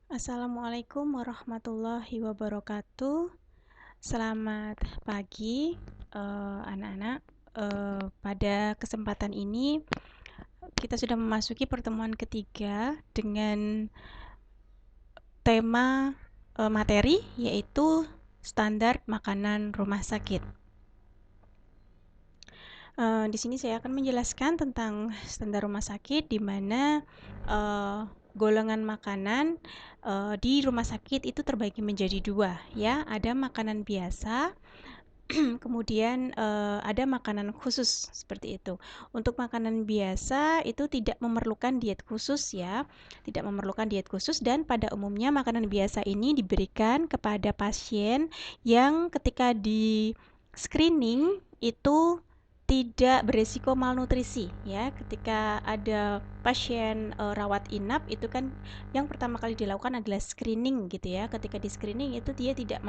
Assalamualaikum warahmatullahi wabarakatuh. Selamat pagi, anak-anak. Pada kesempatan ini kita sudah memasuki pertemuan ketiga dengan tema materi, yaitu standar makanan rumah sakit. Di sini saya akan menjelaskan tentang standar rumah sakit, di mana golongan makanan di rumah sakit itu terbagi menjadi dua, ya. Ada makanan biasa, kemudian ada makanan khusus seperti itu. Untuk makanan biasa itu tidak memerlukan diet khusus, ya, tidak memerlukan diet khusus, dan pada umumnya makanan biasa ini diberikan kepada pasien yang ketika di screening itu tidak beresiko malnutrisi, ya. Ketika ada pasien rawat inap itu kan yang pertama kali dilakukan adalah screening gitu ya. Ketika di screening itu dia tidak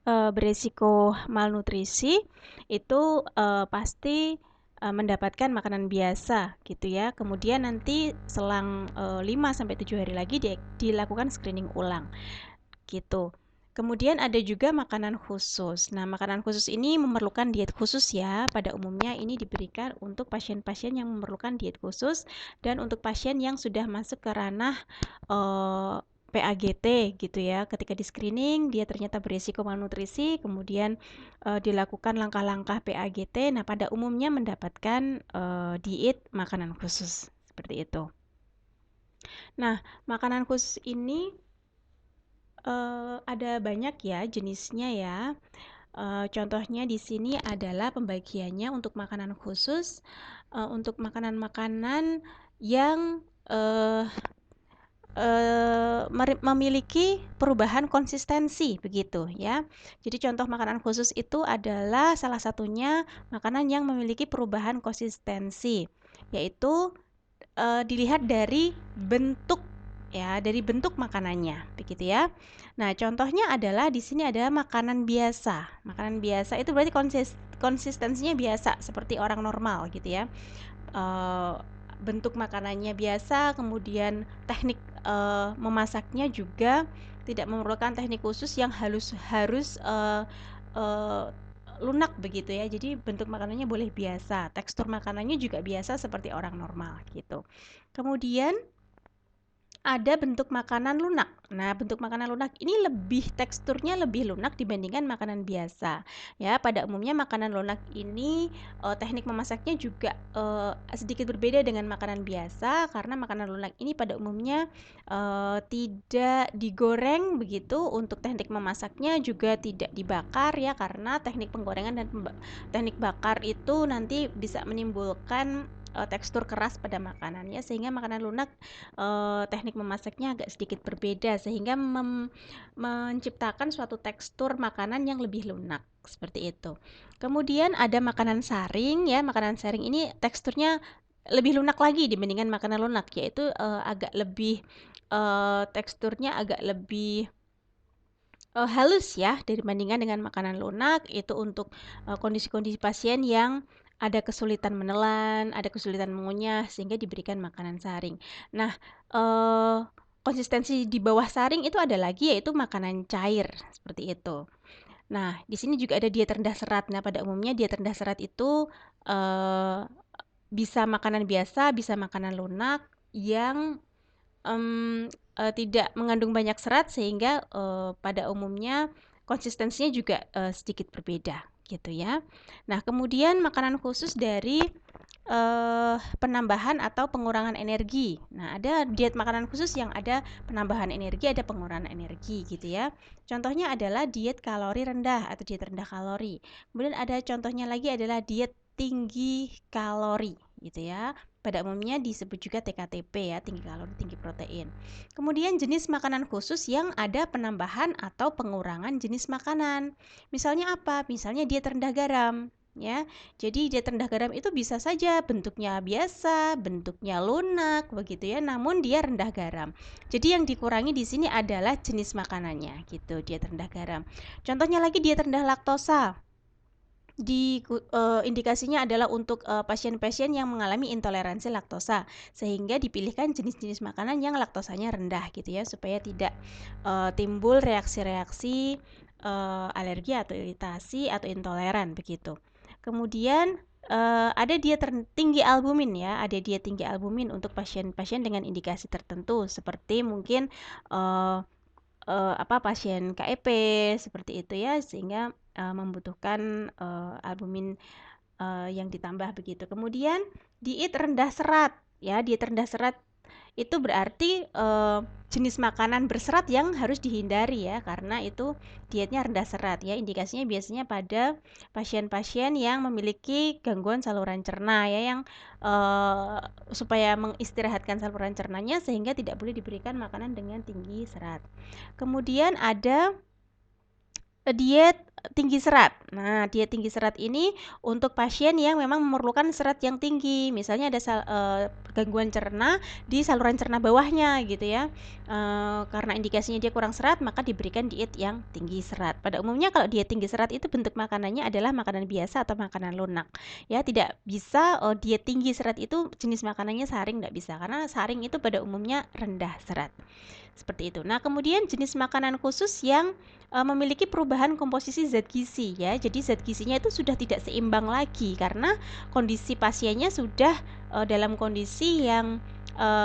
beresiko malnutrisi, itu pasti mendapatkan makanan biasa gitu ya. Kemudian nanti selang 5 sampai 7 hari lagi dilakukan screening ulang gitu. Kemudian ada juga makanan khusus. Nah, makanan khusus ini memerlukan diet khusus, ya. Pada umumnya ini diberikan untuk pasien-pasien yang memerlukan diet khusus dan untuk pasien yang sudah masuk ke ranah PAGT gitu ya. Ketika di screening dia ternyata berisiko malnutrisi, kemudian dilakukan langkah-langkah PAGT. Nah, pada umumnya mendapatkan diet makanan khusus seperti itu. Nah, makanan khusus ini ada banyak ya jenisnya ya. Contohnya di sini adalah pembagiannya untuk makanan khusus, untuk makanan-makanan yang memiliki perubahan konsistensi begitu ya. Jadi contoh makanan khusus itu adalah salah satunya makanan yang memiliki perubahan konsistensi, yaitu dilihat dari bentuk, ya, dari bentuk makanannya begitu ya. Nah, contohnya adalah di sini ada makanan biasa. Makanan biasa itu berarti konsistensinya biasa seperti orang normal gitu ya. Bentuk makanannya biasa, kemudian teknik memasaknya juga tidak memerlukan teknik khusus yang harus lunak begitu ya. Jadi bentuk makanannya boleh biasa, tekstur makanannya juga biasa seperti orang normal gitu. Kemudian ada bentuk makanan lunak. Nah, bentuk makanan lunak ini teksturnya lebih lunak dibandingkan makanan biasa. Ya, pada umumnya makanan lunak ini teknik memasaknya juga sedikit berbeda dengan makanan biasa, karena makanan lunak ini pada umumnya tidak digoreng begitu. Untuk teknik memasaknya juga tidak dibakar ya, karena teknik penggorengan dan teknik bakar itu nanti bisa menimbulkan tekstur keras pada makanannya, sehingga makanan lunak teknik memasaknya agak sedikit berbeda, sehingga menciptakan suatu tekstur makanan yang lebih lunak seperti itu. Kemudian ada makanan saring ya. Makanan saring ini teksturnya lebih lunak lagi dibandingkan makanan lunak, yaitu agak lebih teksturnya agak lebih halus ya dibandingkan dengan makanan lunak. Itu untuk kondisi-kondisi pasien yang ada kesulitan menelan, ada kesulitan mengunyah, sehingga diberikan makanan saring. Nah, konsistensi di bawah saring itu ada lagi, yaitu makanan cair seperti itu. Nah, di sini juga ada diet rendah serat. Nah, pada umumnya diet rendah serat itu bisa makanan biasa, bisa makanan lunak yang tidak mengandung banyak serat, sehingga pada umumnya konsistensinya juga sedikit berbeda gitu ya. Nah, kemudian makanan khusus dari penambahan atau pengurangan energi. Nah, ada diet makanan khusus yang ada penambahan energi, ada pengurangan energi gitu ya. Contohnya adalah diet kalori rendah atau diet rendah kalori. Kemudian ada contohnya lagi adalah diet tinggi kalori gitu ya. Pada umumnya disebut juga TKTP ya, tinggi kalori, tinggi protein. Kemudian jenis makanan khusus yang ada penambahan atau pengurangan jenis makanan. Misalnya apa? Misalnya diet rendah garam. Ya, jadi diet rendah garam itu bisa saja bentuknya biasa, bentuknya lunak, begitu ya. Namun dia rendah garam. Jadi yang dikurangi di sini adalah jenis makanannya, gitu. Diet rendah garam. Contohnya lagi diet rendah laktosa. indikasinya adalah untuk pasien-pasien yang mengalami intoleransi laktosa, sehingga dipilihkan jenis-jenis makanan yang laktosanya rendah gitu ya, supaya tidak timbul reaksi-reaksi alergi atau iritasi atau intoleran begitu. Kemudian ada diet tinggi albumin ya, ada diet tinggi albumin untuk pasien-pasien dengan indikasi tertentu seperti mungkin pasien KEP seperti itu ya, sehingga membutuhkan albumin yang ditambah begitu. Kemudian diet rendah serat ya, diet rendah serat itu berarti jenis makanan berserat yang harus dihindari ya, karena itu dietnya rendah serat ya. Indikasinya biasanya pada pasien-pasien yang memiliki gangguan saluran cerna ya, yang supaya mengistirahatkan saluran cernanya sehingga tidak boleh diberikan makanan dengan tinggi serat. Kemudian ada diet tinggi serat. Nah, diet tinggi serat ini untuk pasien yang memang memerlukan serat yang tinggi. Misalnya ada gangguan cerna di saluran cerna bawahnya gitu ya. Karena indikasinya dia kurang serat, maka diberikan diet yang tinggi serat. Pada umumnya kalau diet tinggi serat itu bentuk makanannya adalah makanan biasa atau makanan lunak. Ya, tidak bisa diet tinggi serat itu jenis makanannya saring, tidak bisa. Karena saring itu pada umumnya rendah serat. Seperti itu. Nah, kemudian jenis makanan khusus yang memiliki perubahan komposisi zat gizi ya. Jadi zat gizinya itu sudah tidak seimbang lagi karena kondisi pasiennya sudah dalam kondisi yang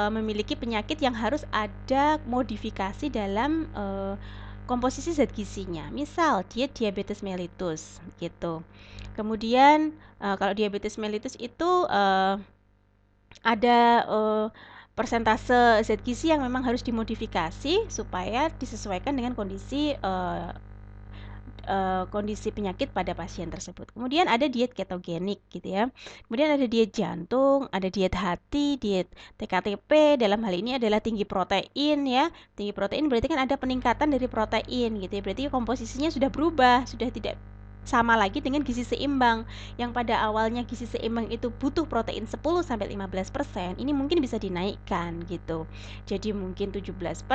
memiliki penyakit yang harus ada modifikasi dalam komposisi zat gizinya. Misal diet diabetes mellitus gitu. Kemudian kalau diabetes mellitus itu ada persentase zat gizi yang memang harus dimodifikasi supaya disesuaikan dengan kondisi penyakit pada pasien tersebut. Kemudian ada diet ketogenik gitu ya. Kemudian ada diet jantung, ada diet hati, diet TKTP. Dalam hal ini adalah tinggi protein ya. Tinggi protein berarti kan ada peningkatan dari protein gitu ya. Berarti komposisinya sudah berubah, sudah tidak sama lagi dengan gizi seimbang. Yang pada awalnya gizi seimbang itu butuh protein 10-15%, ini mungkin bisa dinaikkan gitu. Jadi mungkin 17%,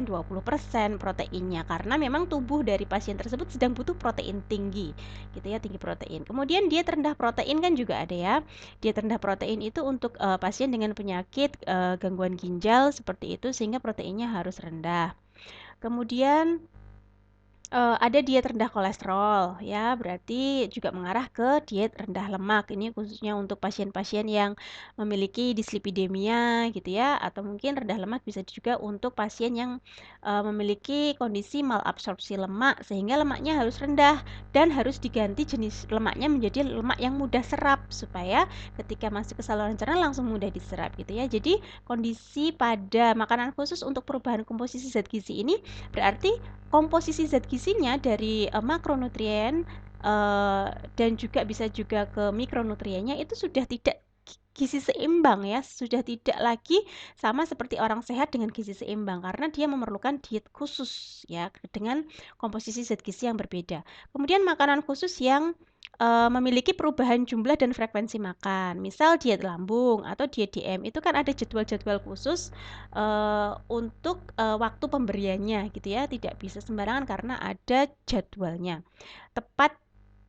20% proteinnya karena memang tubuh dari pasien tersebut sedang butuh protein tinggi gitu ya, tinggi protein. Kemudian diet rendah protein kan juga ada ya. Diet rendah protein itu untuk pasien dengan penyakit gangguan ginjal seperti itu sehingga proteinnya harus rendah. Kemudian ada diet rendah kolesterol ya, berarti juga mengarah ke diet rendah lemak. Ini khususnya untuk pasien-pasien yang memiliki dislipidemia gitu ya, atau mungkin rendah lemak bisa juga untuk pasien yang memiliki kondisi malabsorpsi lemak sehingga lemaknya harus rendah dan harus diganti jenis lemaknya menjadi lemak yang mudah serap supaya ketika masuk ke saluran cerna langsung mudah diserap gitu ya. Jadi kondisi pada makanan khusus untuk perubahan komposisi zat gizi ini berarti komposisi zat gizinya dari makronutrien dan juga bisa juga ke mikronutriennya itu sudah tidak gizi seimbang ya, sudah tidak lagi sama seperti orang sehat dengan gizi seimbang karena dia memerlukan diet khusus ya dengan komposisi zat gizi yang berbeda. Kemudian makanan khusus yang memiliki perubahan jumlah dan frekuensi makan. Misal diet lambung atau diet DM itu kan ada jadwal-jadwal khusus untuk waktu pemberiannya gitu ya, tidak bisa sembarangan karena ada jadwalnya. Tepat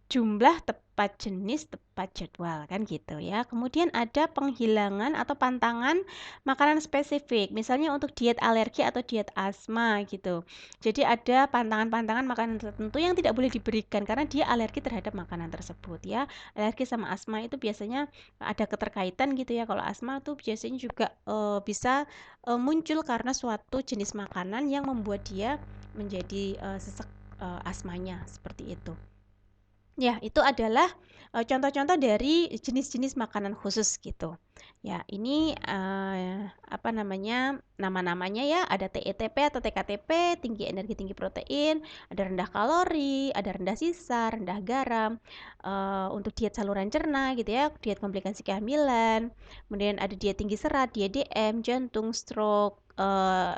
jumlah, tepat jenis, tepat jadwal kan gitu ya. Kemudian ada penghilangan atau pantangan makanan spesifik. Misalnya untuk diet alergi atau diet asma gitu. Jadi ada pantangan-pantangan makanan tertentu yang tidak boleh diberikan karena dia alergi terhadap makanan tersebut ya. Alergi sama asma itu biasanya ada keterkaitan gitu ya. Kalau asma tuh biasanya juga bisa muncul karena suatu jenis makanan yang membuat dia menjadi sesek asmanya seperti itu. Ya, itu adalah contoh-contoh dari jenis-jenis makanan khusus gitu. Ya, ini nama-namanya ya, ada TETP atau TKTP, tinggi energi, tinggi protein, ada rendah kalori, ada rendah sisa, rendah garam. Untuk diet saluran cerna gitu ya, diet komplikasi kehamilan. Kemudian ada diet tinggi serat, diet DM, jantung, stroke,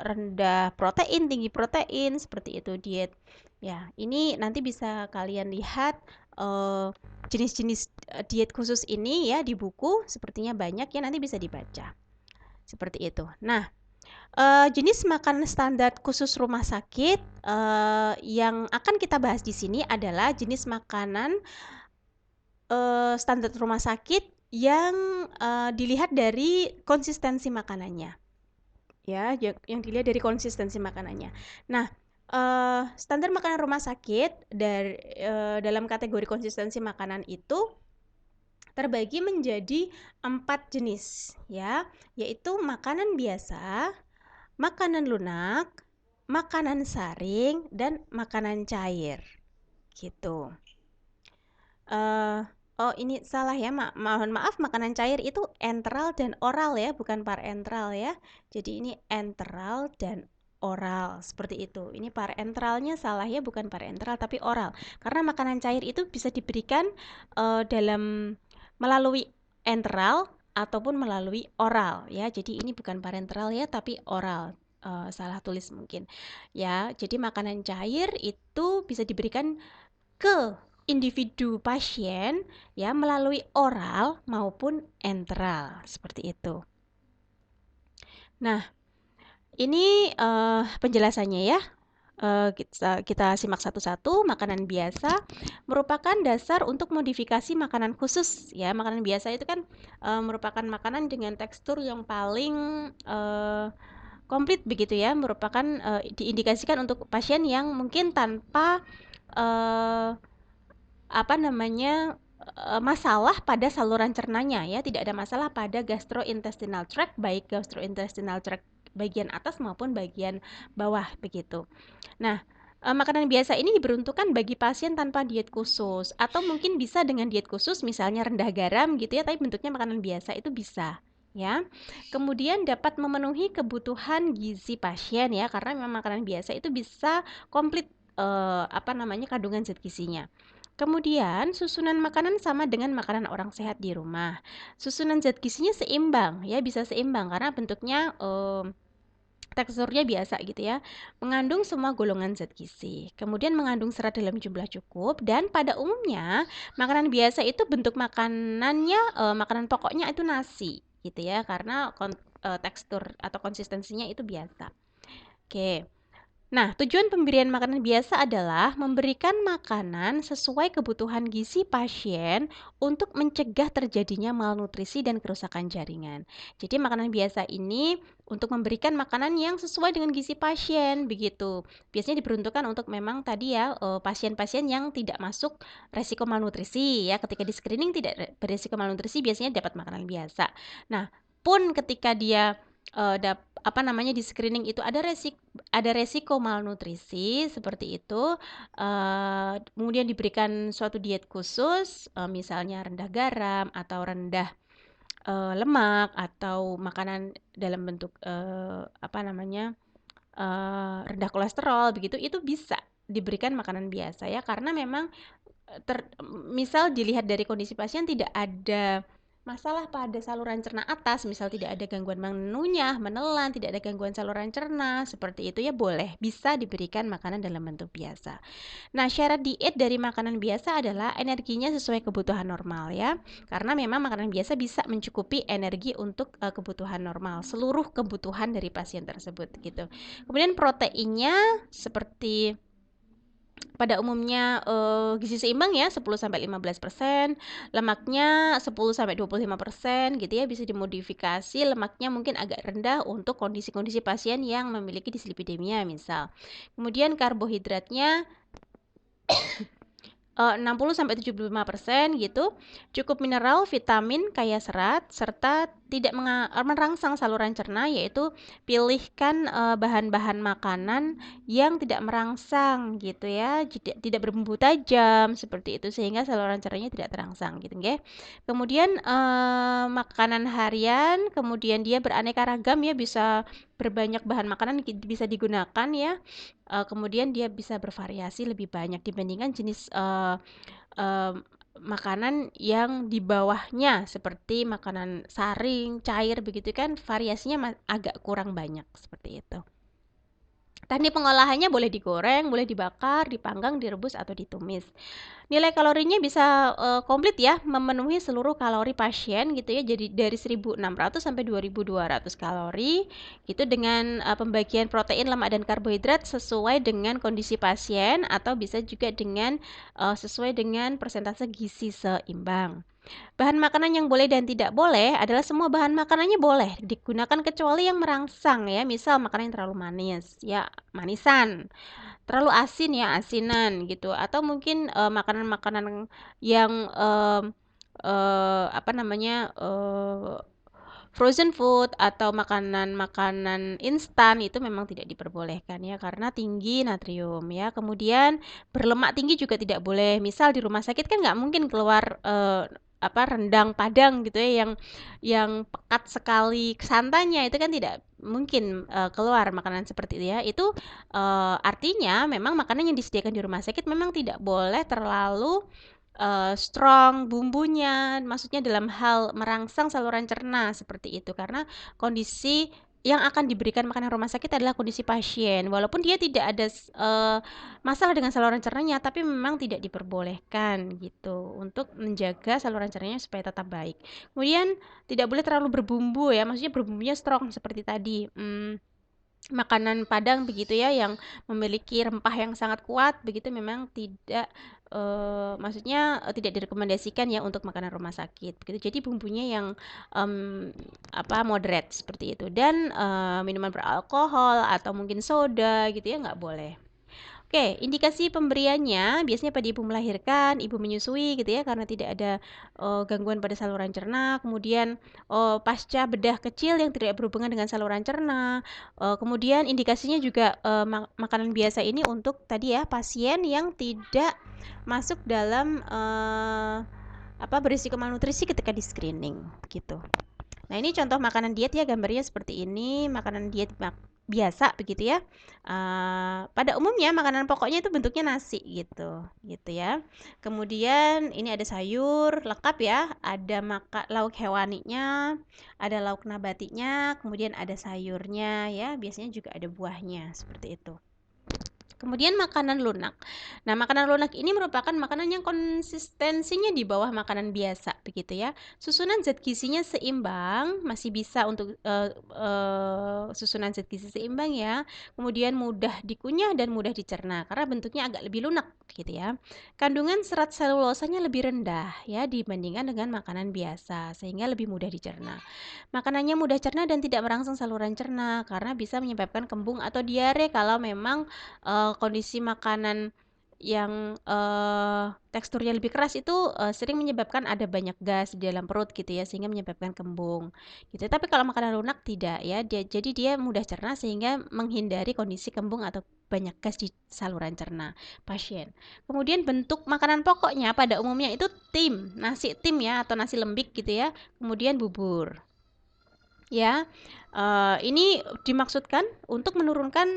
rendah protein, tinggi protein, seperti itu diet. Ya, ini nanti bisa kalian lihat jenis-jenis diet khusus ini ya di buku, sepertinya banyak ya, nanti bisa dibaca seperti itu. Nah, jenis makanan standar khusus rumah sakit yang akan kita bahas di sini adalah jenis makanan standar rumah sakit yang dilihat dari konsistensi makanannya. Ya, yang dilihat dari konsistensi makanannya. Nah, standar makanan rumah sakit dalam kategori konsistensi makanan itu terbagi menjadi 4 jenis, ya, yaitu makanan biasa, makanan lunak, makanan saring, dan makanan cair, gitu. Oh ini salah ya, mohon maaf, makanan cair itu enteral dan oral ya, bukan parenteral ya. Jadi ini enteral dan oral, seperti itu. Ini parenteralnya salah ya, bukan parenteral tapi oral. Karena makanan cair itu bisa diberikan melalui enteral ataupun melalui oral ya. Jadi ini bukan parenteral ya, tapi oral. Salah tulis mungkin ya. Jadi makanan cair itu bisa diberikan ke individu pasien ya melalui oral maupun enteral, seperti itu. Nah, ini penjelasannya ya. Kita simak satu-satu. Makanan biasa merupakan dasar untuk modifikasi makanan khusus ya. Makanan biasa itu kan merupakan makanan dengan tekstur yang paling komplit begitu ya, merupakan diindikasikan untuk pasien yang mungkin tanpa masalah pada saluran cernanya ya, tidak ada masalah pada gastrointestinal tract, baik gastrointestinal tract bagian atas maupun bagian bawah begitu. Nah, makanan biasa ini diperuntukkan bagi pasien tanpa diet khusus atau mungkin bisa dengan diet khusus, misalnya rendah garam gitu ya, tapi bentuknya makanan biasa itu bisa ya. Kemudian dapat memenuhi kebutuhan gizi pasien ya, karena memang makanan biasa itu bisa komplit kandungan zat gizinya. Kemudian susunan makanan sama dengan makanan orang sehat di rumah. Susunan zat gizinya seimbang ya, bisa seimbang karena bentuknya teksturnya biasa gitu ya. Mengandung semua golongan zat gizi. Kemudian mengandung serat dalam jumlah cukup, dan pada umumnya makanan biasa itu bentuk makanannya makanan pokoknya itu nasi gitu ya, karena tekstur atau konsistensinya itu biasa. Oke. Nah, tujuan pemberian makanan biasa adalah memberikan makanan sesuai kebutuhan gizi pasien untuk mencegah terjadinya malnutrisi dan kerusakan jaringan. Jadi makanan biasa ini untuk memberikan makanan yang sesuai dengan gizi pasien begitu. Biasanya diperuntukkan untuk memang tadi ya pasien-pasien yang tidak masuk resiko malnutrisi ya. Ketika di screening tidak beresiko malnutrisi biasanya dapat makanan biasa. Nah, pun ketika dia di screening itu ada resiko malnutrisi seperti itu, kemudian diberikan suatu diet khusus, misalnya rendah garam atau rendah lemak atau makanan dalam bentuk rendah kolesterol begitu, itu bisa diberikan makanan biasa ya, karena memang misal dilihat dari kondisi pasien tidak ada masalah pada saluran cerna atas, misal tidak ada gangguan mengunyah, menelan, tidak ada gangguan saluran cerna, seperti itu ya boleh, bisa diberikan makanan dalam bentuk biasa. Nah, syarat diet dari makanan biasa adalah energinya sesuai kebutuhan normal ya, karena memang makanan biasa bisa mencukupi energi untuk kebutuhan normal, seluruh kebutuhan dari pasien tersebut gitu. Kemudian proteinnya seperti pada umumnya gizi seimbang ya 10-15%, lemaknya 10-25% gitu ya, bisa dimodifikasi lemaknya mungkin agak rendah untuk kondisi-kondisi pasien yang memiliki dislipidemia misal. Kemudian karbohidratnya 60-75% gitu, cukup mineral, vitamin, kaya serat, serta tidak merangsang saluran cerna, yaitu pilihkan bahan-bahan makanan yang tidak merangsang gitu ya, tidak berbumbu tajam seperti itu, sehingga saluran cernanya tidak terangsang gitu nggih. Kemudian makanan harian, kemudian dia beraneka ragam ya, bisa berbanyak bahan makanan bisa digunakan ya. Kemudian dia bisa bervariasi lebih banyak dibandingkan jenis makanan yang di bawahnya seperti makanan saring, cair begitu kan, variasinya agak kurang banyak seperti itu. Teknik pengolahannya boleh digoreng, boleh dibakar, dipanggang, direbus, atau ditumis. Nilai kalorinya bisa komplit ya, memenuhi seluruh kalori pasien gitu ya. Jadi dari 1.600 sampai 2.200 kalori gitu, dengan pembagian protein, lemak, dan karbohidrat sesuai dengan kondisi pasien, atau bisa juga dengan sesuai dengan persentase gizi seimbang. Bahan makanan yang boleh dan tidak boleh adalah semua bahan makanannya boleh digunakan kecuali yang merangsang ya. Misal makanan yang terlalu manis, ya manisan. Terlalu asin ya, asinan gitu. Atau mungkin makanan-makanan yang apa namanya, frozen food atau makanan-makanan instan itu memang tidak diperbolehkan ya, karena tinggi natrium ya. Kemudian berlemak tinggi juga tidak boleh. Misal di rumah sakit kan nggak mungkin keluar apa rendang Padang gitu ya, yang pekat sekali santannya, itu kan tidak mungkin keluar makanan seperti itu ya. Itu artinya memang makanan yang disediakan di rumah sakit memang tidak boleh terlalu strong bumbunya, maksudnya dalam hal merangsang saluran cerna seperti itu, karena kondisi yang akan diberikan makanan rumah sakit adalah kondisi pasien, walaupun dia tidak ada masalah dengan saluran cernanya, tapi memang tidak diperbolehkan gitu untuk menjaga saluran cernanya supaya tetap baik. Kemudian tidak boleh terlalu berbumbu ya, maksudnya berbumbunya strong seperti tadi. Makanan Padang begitu ya, yang memiliki rempah yang sangat kuat begitu, memang tidak maksudnya tidak direkomendasikan ya untuk makanan rumah sakit begitu. Jadi bumbunya yang apa moderate seperti itu, dan minuman beralkohol atau mungkin soda gitu ya nggak boleh. Oke, indikasi pemberiannya biasanya pada ibu melahirkan, ibu menyusui gitu ya, karena tidak ada gangguan pada saluran cerna. Kemudian pasca bedah kecil yang tidak berhubungan dengan saluran cerna. Kemudian indikasinya juga makanan biasa ini untuk tadi ya, pasien yang tidak masuk dalam apa berisiko malnutrisi ketika di screening gitu. Nah, ini contoh makanan diet ya, gambarnya seperti ini, makanan diet biasa begitu ya. Pada umumnya makanan pokoknya itu bentuknya nasi gitu, gitu ya. Kemudian ini ada sayur lengkap ya, ada lauk hewaninya, ada lauk nabatinya, kemudian ada sayurnya ya, biasanya juga ada buahnya seperti itu. Kemudian makanan lunak. Nah, makanan lunak ini merupakan makanan yang konsistensinya di bawah makanan biasa, begitu ya. Susunan zat gizinya seimbang, masih bisa untuk susunan zat gizi seimbang ya. Kemudian mudah dikunyah dan mudah dicerna karena bentuknya agak lebih lunak, gitu ya. Kandungan serat selulosanya lebih rendah ya dibandingkan dengan makanan biasa, sehingga lebih mudah dicerna. Makanannya mudah cerna dan tidak merangsang saluran cerna karena bisa menyebabkan kembung atau diare kalau memang kondisi makanan yang teksturnya lebih keras itu sering menyebabkan ada banyak gas di dalam perut gitu ya, sehingga menyebabkan kembung gitu. Tapi kalau makanan lunak tidak ya, jadi dia mudah cerna sehingga menghindari kondisi kembung atau banyak gas di saluran cerna pasien. Kemudian bentuk makanan pokoknya pada umumnya itu nasi tim ya, atau nasi lembik gitu ya, kemudian bubur ya. Ini dimaksudkan untuk menurunkan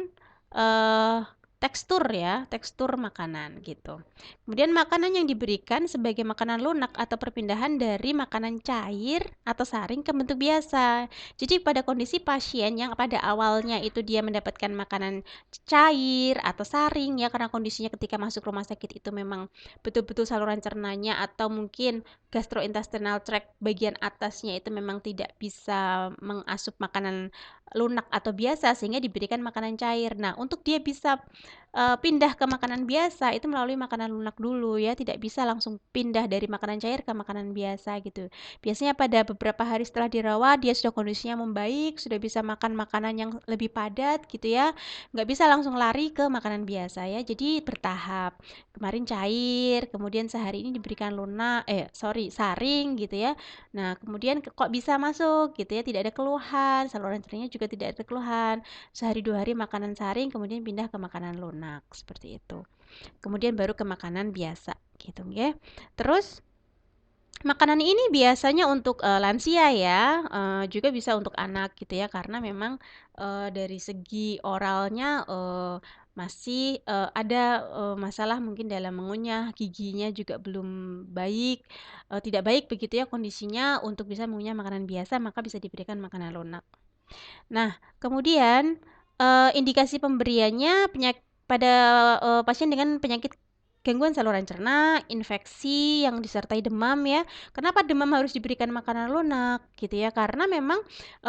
tekstur ya, tekstur makanan gitu. Kemudian makanan yang diberikan sebagai makanan lunak atau perpindahan dari makanan cair atau saring ke bentuk biasa. Jadi pada kondisi pasien yang pada awalnya itu dia mendapatkan makanan cair atau saring ya, karena kondisinya ketika masuk rumah sakit itu memang betul-betul saluran cernanya atau mungkin gastrointestinal tract bagian atasnya itu memang tidak bisa mengasup makanan lunak atau biasa, sehingga diberikan makanan cair. Nah, untuk dia bisa pindah ke makanan biasa itu melalui makanan lunak dulu ya, tidak bisa langsung pindah dari makanan cair ke makanan biasa gitu. Biasanya pada beberapa hari setelah dirawat dia sudah kondisinya membaik, sudah bisa makan makanan yang lebih padat gitu ya, nggak bisa langsung lari ke makanan biasa ya, jadi bertahap. Kemarin cair, kemudian sehari ini diberikan saring gitu ya. Nah, kemudian kok bisa masuk gitu ya, tidak ada keluhan, saluran cernanya juga tidak ada keluhan. Sehari 2 hari makanan saring, kemudian pindah ke makanan lunak, seperti itu. Kemudian baru ke makanan biasa gitu ya. Terus makanan ini biasanya untuk lansia ya, juga bisa untuk anak gitu ya, karena memang dari segi oralnya masih ada masalah mungkin dalam mengunyah, giginya juga belum baik, tidak baik begitu ya kondisinya untuk bisa mengunyah makanan biasa, maka bisa diberikan makanan lunak. Nah, kemudian Indikasi pemberiannya pada pasien dengan penyakit gangguan saluran cerna, infeksi yang disertai demam ya. Kenapa demam harus diberikan makanan lunak gitu ya? Karena memang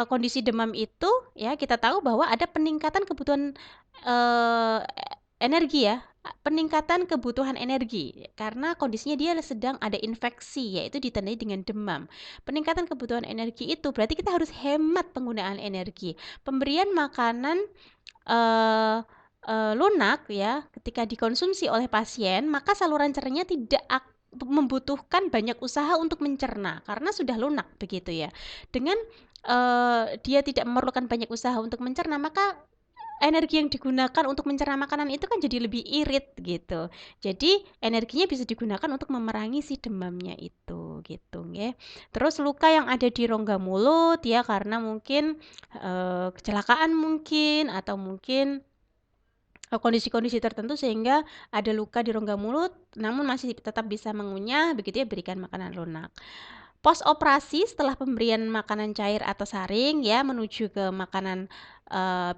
kondisi demam itu ya kita tahu bahwa ada peningkatan kebutuhan uh, energi ya, peningkatan kebutuhan energi karena kondisinya dia sedang ada infeksi yaitu ditandai dengan demam. Peningkatan kebutuhan energi itu berarti kita harus hemat penggunaan energi. Pemberian makanan lunak ya, ketika dikonsumsi oleh pasien, maka saluran cernanya tidak membutuhkan banyak usaha untuk mencerna karena sudah lunak begitu ya. Dengan dia tidak memerlukan banyak usaha untuk mencerna, maka energi yang digunakan untuk mencerna makanan itu kan jadi lebih irit gitu. Jadi energinya bisa digunakan untuk memerangi si demamnya itu gitu ya. Terus luka yang ada di rongga mulut ya karena mungkin kecelakaan mungkin atau mungkin kondisi-kondisi tertentu sehingga ada luka di rongga mulut namun masih tetap bisa mengunyah begitu ya, berikan makanan lunak. Pos operasi setelah pemberian makanan cair atau saring ya menuju ke makanan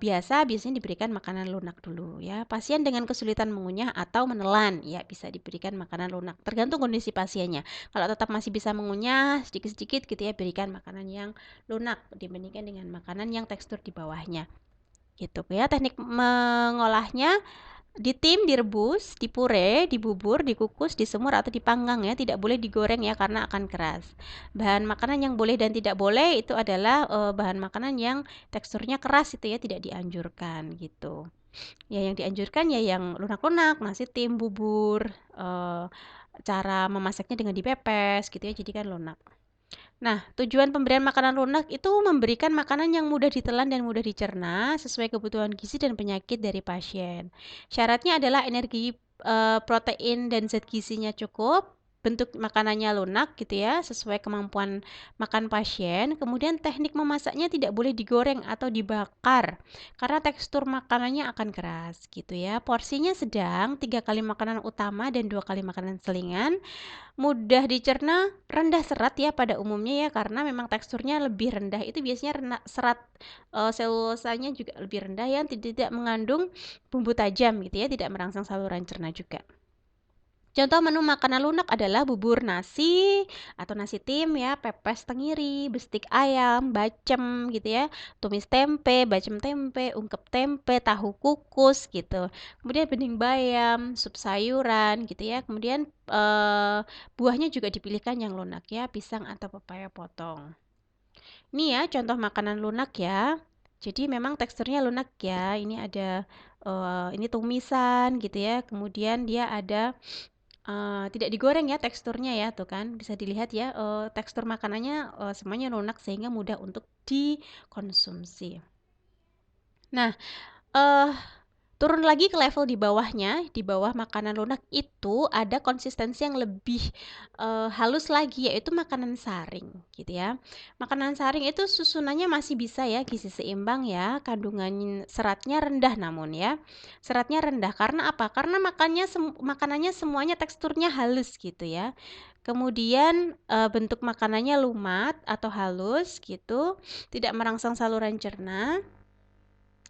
biasanya diberikan makanan lunak dulu ya. Pasien dengan kesulitan mengunyah atau menelan ya bisa diberikan makanan lunak tergantung kondisi pasiennya. Kalau tetap masih bisa mengunyah sedikit-sedikit gitu ya, berikan makanan yang lunak dibandingkan dengan makanan yang tekstur di bawahnya gitu ya. Teknik mengolahnya ditim, direbus, dipure, dibubur, dikukus, disemur atau dipanggang ya. Tidak boleh digoreng ya karena akan keras. Bahan makanan yang boleh dan tidak boleh itu adalah bahan makanan yang teksturnya keras itu ya, tidak dianjurkan gitu. Ya yang dianjurkan ya yang lunak-lunak, nasi tim, bubur, cara memasaknya dengan dipepes gitu ya, jadi kan lunak. Nah, tujuan pemberian makanan lunak itu memberikan makanan yang mudah ditelan dan mudah dicerna sesuai kebutuhan gizi dan penyakit dari pasien. Syaratnya adalah energi, protein dan zat gizinya cukup, bentuk makanannya lunak gitu ya, sesuai kemampuan makan pasien. Kemudian teknik memasaknya tidak boleh digoreng atau dibakar karena tekstur makanannya akan keras gitu ya. Porsinya sedang, 3 kali makanan utama dan 2 kali makanan selingan. Mudah dicerna, rendah serat ya pada umumnya ya karena memang teksturnya lebih rendah. Itu biasanya serat selulosanya juga lebih rendah yang tidak mengandung bumbu tajam gitu ya, tidak merangsang saluran cerna juga. Contoh menu makanan lunak adalah bubur nasi atau nasi tim ya, pepes tenggiri, bestik ayam, bacem gitu ya, tumis tempe, bacem tempe, ungkep tempe, tahu kukus gitu. Kemudian bening bayam, sup sayuran gitu ya. Kemudian buahnya juga dipilihkan yang lunak ya, pisang atau pepaya potong. Ini ya contoh makanan lunak ya. Jadi memang teksturnya lunak ya. Ini ada ini tumisan gitu ya. Kemudian dia ada tidak digoreng ya teksturnya ya, tuh kan bisa dilihat ya, tekstur makanannya, semuanya lunak sehingga mudah untuk dikonsumsi. Nah, eh turun lagi ke level di bawahnya, di bawah makanan lunak itu ada konsistensi yang lebih halus lagi yaitu makanan saring gitu ya. Makanan saring itu susunannya masih bisa ya gizi seimbang ya, kandungan seratnya rendah namun ya. Seratnya rendah karena apa? Karena makanannya semuanya teksturnya halus gitu ya. Kemudian bentuk makanannya lumat atau halus gitu, tidak merangsang saluran cerna.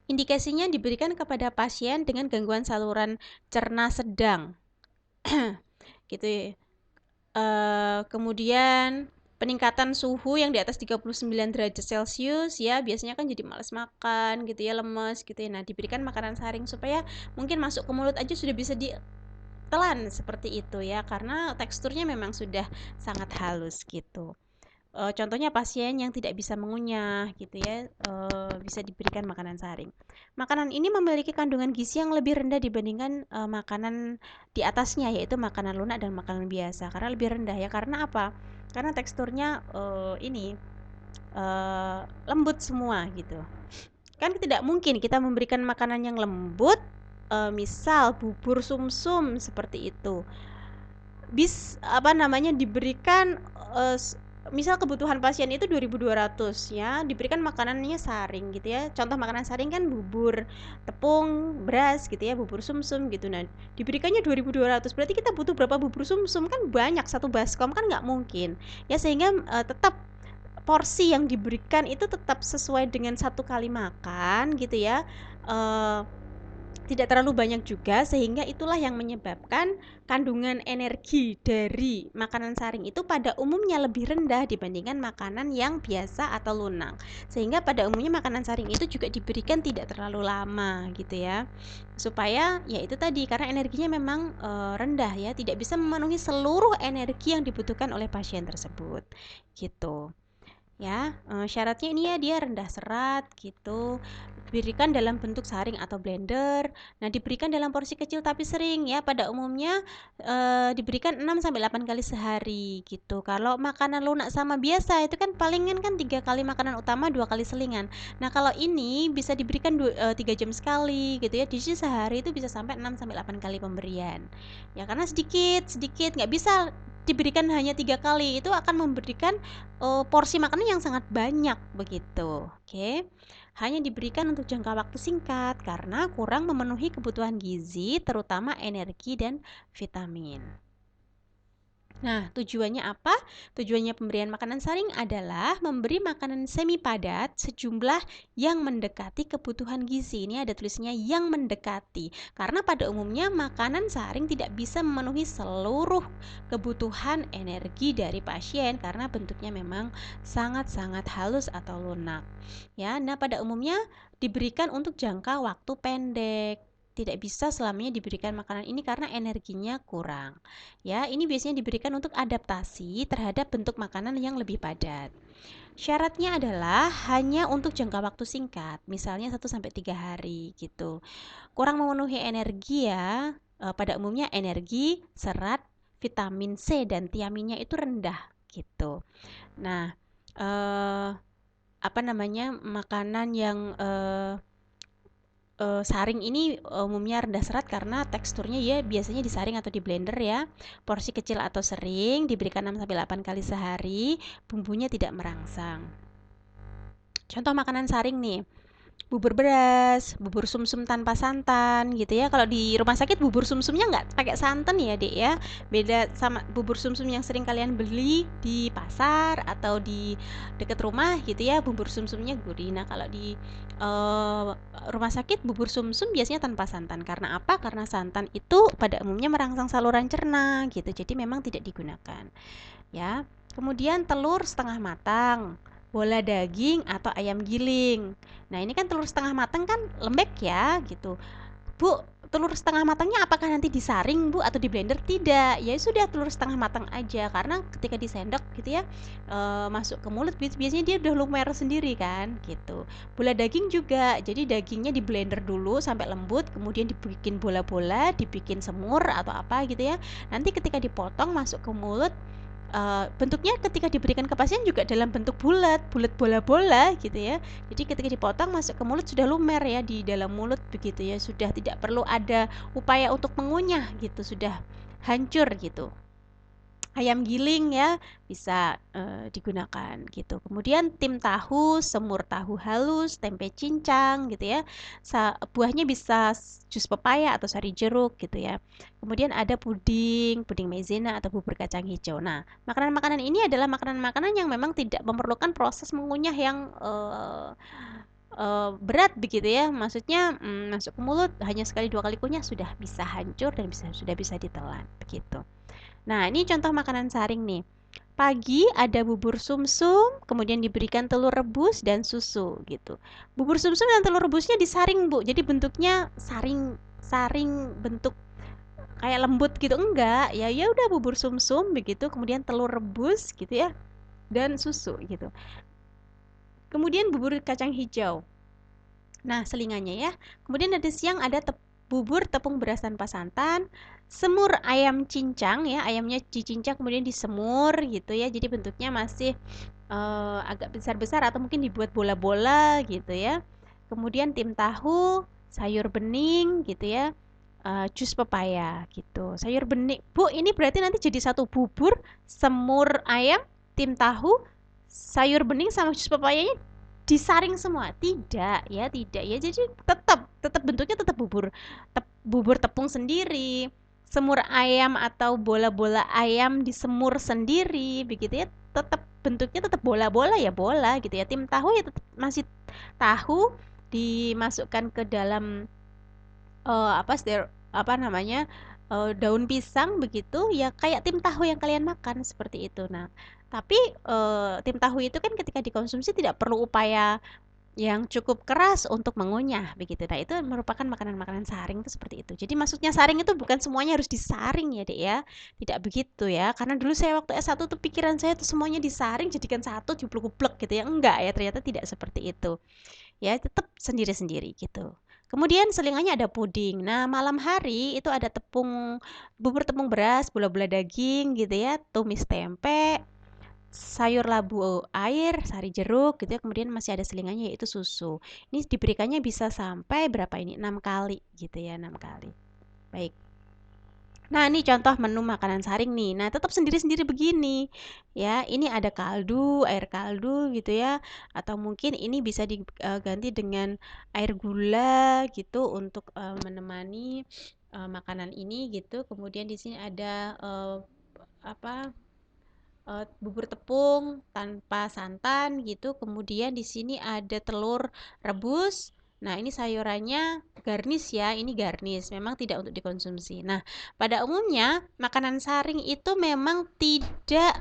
Indikasinya diberikan kepada pasien dengan gangguan saluran cerna sedang. Gitu ya. Kemudian peningkatan suhu yang di atas 39 derajat Celcius ya, biasanya kan jadi malas makan gitu ya, lemes gitu ya. Nah, diberikan makanan saring supaya mungkin masuk ke mulut aja sudah bisa ditelan seperti itu ya, karena teksturnya memang sudah sangat halus gitu. Contohnya pasien yang tidak bisa mengunyah gitu ya, bisa diberikan makanan saring. Makanan ini memiliki kandungan gizi yang lebih rendah dibandingkan makanan di atasnya yaitu makanan lunak dan makanan biasa karena lebih rendah ya. Karena apa? Karena teksturnya ini lembut semua gitu. Kan tidak mungkin kita memberikan makanan yang lembut, misal bubur sumsum seperti itu. Diberikan misal kebutuhan pasien itu 2.200 ya, diberikan makanannya saring gitu ya. Contoh makanan saring kan bubur tepung, beras gitu ya, bubur sumsum gitu. Nah, diberikannya 2.200. Berarti kita butuh berapa bubur sumsum? Kan banyak, satu baskom kan nggak mungkin. Ya sehingga tetap porsi yang diberikan itu tetap sesuai dengan 1 kali makan gitu ya, tidak terlalu banyak juga, sehingga itulah yang menyebabkan kandungan energi dari makanan saring itu pada umumnya lebih rendah dibandingkan makanan yang biasa atau lunak. Sehingga pada umumnya makanan saring itu juga diberikan tidak terlalu lama gitu ya. Supaya ya itu tadi, karena energinya memang rendah ya, tidak bisa memenuhi seluruh energi yang dibutuhkan oleh pasien tersebut. Gitu. Ya, syaratnya ini ya dia rendah serat gitu, diberikan dalam bentuk saring atau blender. Nah, diberikan dalam porsi kecil tapi sering ya, pada umumnya diberikan 6-8 kali sehari gitu. Kalau makanan lunak sama biasa itu kan palingan kan 3 kali makanan utama, 2 kali selingan. Nah, kalau ini bisa diberikan 3 jam sekali gitu ya. Jadi sehari itu bisa sampai 6-8 kali pemberian. Ya, karena sedikit nggak bisa diberikan hanya 3 kali, itu akan memberikan porsi makanan yang sangat banyak begitu. Oke. Hanya diberikan untuk jangka waktu singkat karena kurang memenuhi kebutuhan gizi, terutama energi dan vitamin. Nah, tujuannya apa? Tujuannya pemberian makanan saring adalah memberi makanan semi padat sejumlah yang mendekati kebutuhan gizi. Ini ada tulisnya yang mendekati. Karena pada umumnya makanan saring tidak bisa memenuhi seluruh kebutuhan energi dari pasien karena bentuknya memang sangat-sangat halus atau lunak. Ya, nah pada umumnya diberikan untuk jangka waktu pendek. Tidak bisa selamanya diberikan makanan ini karena energinya kurang. Ya, ini biasanya diberikan untuk adaptasi terhadap bentuk makanan yang lebih padat. Syaratnya adalah hanya untuk jangka waktu singkat, misalnya 1-3 hari gitu. Kurang memenuhi energi ya, pada umumnya energi, serat, vitamin C dan tiaminnya itu rendah gitu. Nah, makanan yang saring ini umumnya rendah serat karena teksturnya ya biasanya disaring atau di blender ya. Porsi kecil atau sering, diberikan 6-8 kali sehari, bumbunya tidak merangsang. Contoh makanan saring nih, bubur beras, bubur sumsum tanpa santan gitu ya. Kalau di rumah sakit bubur sumsumnya nggak pakai santan ya dek ya, beda sama bubur sumsum yang sering kalian beli di pasar atau di dekat rumah gitu ya, bubur sumsumnya gurih. Nah kalau di rumah sakit bubur sumsum biasanya tanpa santan. Karena apa? Karena santan itu pada umumnya merangsang saluran cerna gitu, jadi memang tidak digunakan ya. Kemudian telur setengah matang, bola daging atau ayam giling. Nah, ini kan telur setengah matang kan lembek ya, gitu. Bu, telur setengah matangnya apakah nanti disaring, Bu, atau di blender? Tidak. Ya sudah telur setengah matang aja karena ketika disendok gitu ya, masuk ke mulut biasanya dia udah lumer sendiri kan, gitu. Bola daging juga. Jadi dagingnya di blender dulu sampai lembut, kemudian dibikin bola-bola, dibikin semur atau apa gitu ya. Nanti ketika dipotong masuk ke mulut, bentuknya ketika diberikan ke pasien juga dalam bentuk bulat bola-bola gitu ya. Jadi ketika dipotong masuk ke mulut sudah lumer ya di dalam mulut begitu ya, sudah tidak perlu ada upaya untuk mengunyah gitu, sudah hancur gitu. Ayam giling ya bisa digunakan gitu. Kemudian tim tahu, semur tahu halus, tempe cincang gitu ya. Buahnya bisa jus pepaya atau sari jeruk gitu ya. Kemudian ada puding maizena atau bubur kacang hijau. Nah, makanan-makanan ini adalah makanan-makanan yang memang tidak memerlukan proses mengunyah yang berat begitu ya. Maksudnya masuk ke mulut hanya sekali 2 kali kunyah sudah bisa hancur dan sudah bisa ditelan begitu. Nah, ini contoh makanan saring nih. Pagi ada bubur sumsum, kemudian diberikan telur rebus dan susu gitu. Bubur sumsum dan telur rebusnya disaring, Bu. Jadi bentuknya saring bentuk kayak lembut gitu enggak? Ya ya udah bubur sumsum begitu, kemudian telur rebus gitu ya dan susu gitu. Kemudian bubur kacang hijau. Nah, selingannya ya. Kemudian ada siang ada bubur tepung beras tanpa santan, semur ayam cincang ya, ayamnya dicincang kemudian disemur gitu ya. Jadi bentuknya masih agak besar-besar atau mungkin dibuat bola-bola gitu ya. Kemudian tim tahu, sayur bening gitu ya. Jus pepaya gitu. Sayur bening. Bu, ini berarti nanti jadi satu bubur, semur ayam, tim tahu, sayur bening sama jus pepayanya disaring semua. Tidak ya, tidak ya. Jadi tetap bentuknya tetap bubur tepung sendiri. Semur ayam atau bola-bola ayam disemur sendiri begitu ya. tetap bentuknya tetap bola-bola ya bola gitu ya. Tim tahu ya tetap masih tahu dimasukkan ke dalam apa namanya, daun pisang begitu ya, kayak tim tahu yang kalian makan seperti itu. Nah, tapi tim tahu itu kan ketika dikonsumsi tidak perlu upaya yang cukup keras untuk mengunyah begitu. Nah, itu merupakan makanan-makanan saring itu seperti itu. Jadi maksudnya saring itu bukan semuanya harus disaring ya, Dek ya. Tidak begitu ya. Karena dulu saya waktu S1 tuh pikiran saya tuh semuanya disaring jadikan satu diuplek-uplek gitu ya. Enggak ya, ternyata tidak seperti itu. Ya, tetap sendiri-sendiri gitu. Kemudian selingannya ada puding. Nah, malam hari itu ada bubur tepung beras, bola-bola daging gitu ya, tumis tempe, sayur labu air, sari jeruk gitu ya. Kemudian masih ada selingannya yaitu susu. Ini diberikannya bisa sampai berapa ini? 6 kali gitu ya, 6 kali. Baik. Nah, ini contoh menu makanan saring nih. Nah, tetap sendiri-sendiri begini. Ya, ini ada kaldu, air kaldu gitu ya. Atau mungkin ini bisa diganti dengan air gula gitu untuk menemani makanan ini gitu. Kemudian di sini ada apa bubur tepung tanpa santan gitu. Kemudian di sini ada telur rebus. Nah, ini sayurannya garnish ya, ini garnish, memang tidak untuk dikonsumsi. Nah, pada umumnya makanan saring itu memang tidak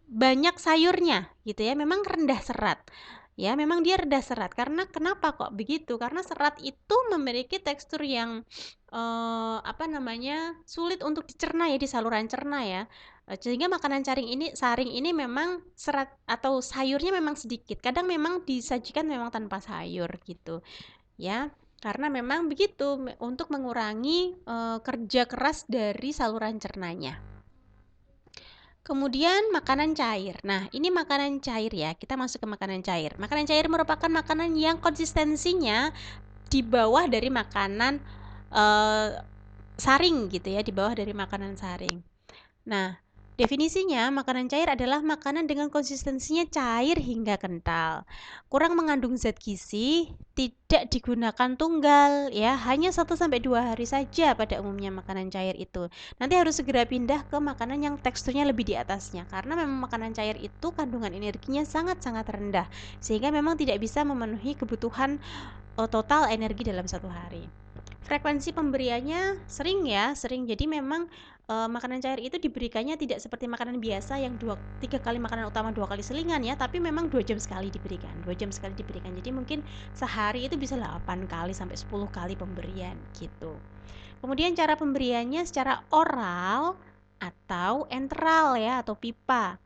banyak sayurnya gitu ya, memang rendah serat. Ya, memang dia rendah serat. Karena kenapa kok begitu? Karena serat itu memiliki tekstur yang apa namanya? Sulit untuk dicerna ya di saluran cerna ya. Sehingga makanan saring ini memang serat atau sayurnya memang sedikit. Kadang memang disajikan memang tanpa sayur gitu, ya. Karena memang begitu untuk mengurangi kerja keras dari saluran cernanya. Kemudian makanan cair. Nah, ini makanan cair ya. Kita masuk ke makanan cair. Makanan cair merupakan makanan yang konsistensinya di bawah dari makanan saring gitu ya, di bawah dari makanan saring. Nah, definisinya makanan cair adalah makanan dengan konsistensinya cair hingga kental. Kurang mengandung zat gizi, tidak digunakan tunggal ya, hanya 1-2 hari saja pada umumnya makanan cair itu. Nanti harus segera pindah ke makanan yang teksturnya lebih di atasnya karena memang makanan cair itu kandungan energinya sangat-sangat rendah sehingga memang tidak bisa memenuhi kebutuhan total energi dalam 1 hari. Frekuensi pemberiannya sering ya, sering. Jadi memang makanan cair itu diberikannya tidak seperti makanan biasa yang 3 kali makanan utama 2 kali selingan ya, tapi memang 2 jam sekali diberikan. 2 jam sekali diberikan. Jadi mungkin sehari itu bisa 8 kali sampai 10 kali pemberian gitu. Kemudian cara pemberiannya secara oral atau enteral ya atau pipa.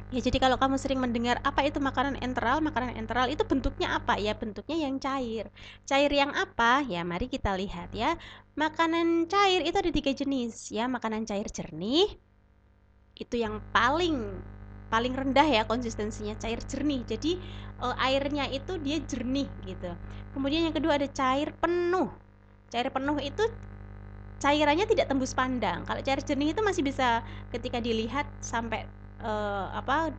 Ya, jadi kalau kamu sering mendengar apa itu makanan enteral itu bentuknya apa? Ya, bentuknya yang cair. Cair yang apa? Ya, mari kita lihat ya. Makanan cair itu ada 3 jenis ya. Makanan cair jernih itu yang paling rendah ya konsistensinya, cair jernih. Jadi airnya itu dia jernih gitu. Kemudian yang kedua ada cair penuh. Cair penuh itu cairannya tidak tembus pandang. Kalau cair jernih itu masih bisa ketika dilihat sampai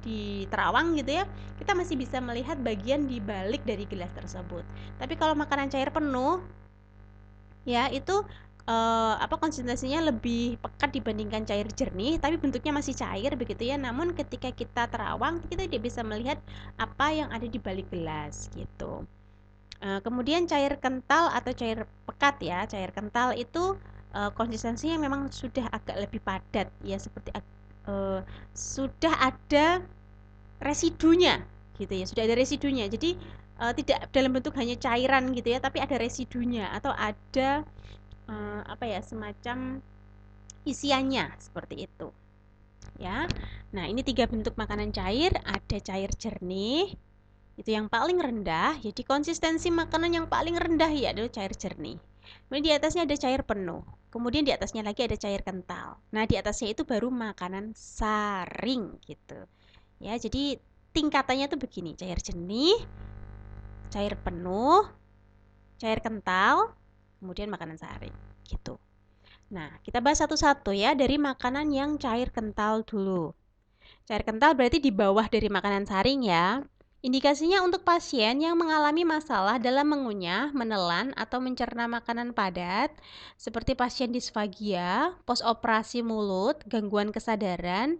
di terawang gitu ya, kita masih bisa melihat bagian di balik dari gelas tersebut. Tapi kalau makanan cair penuh ya itu konsistensinya lebih pekat dibandingkan cair jernih, tapi bentuknya masih cair begitu ya. Namun ketika kita terawang, kita tidak bisa melihat apa yang ada di balik gelas gitu. Kemudian cair kental atau cair pekat ya. Cair kental itu konsistensinya memang sudah agak lebih padat ya, seperti sudah ada residunya gitu ya, sudah ada residunya. Jadi tidak dalam bentuk hanya cairan gitu ya, tapi ada residunya atau ada semacam isiannya seperti itu ya. Nah, ini 3 bentuk makanan cair. Ada cair jernih, itu yang paling rendah. Jadi konsistensi makanan yang paling rendah ya adalah cair jernih. Kemudian di atasnya ada cair penuh. Kemudian di atasnya lagi ada cair kental. Nah, di atasnya itu baru makanan saring gitu. Ya, jadi tingkatannya tuh begini, cair jernih, cair penuh, cair kental, kemudian makanan saring gitu. Nah, kita bahas satu-satu ya dari makanan yang cair kental dulu. Cair kental berarti di bawah dari makanan saring ya. Indikasinya untuk pasien yang mengalami masalah dalam mengunyah, menelan, atau mencerna makanan padat, seperti pasien disfagia, postoperasi mulut, gangguan kesadaran,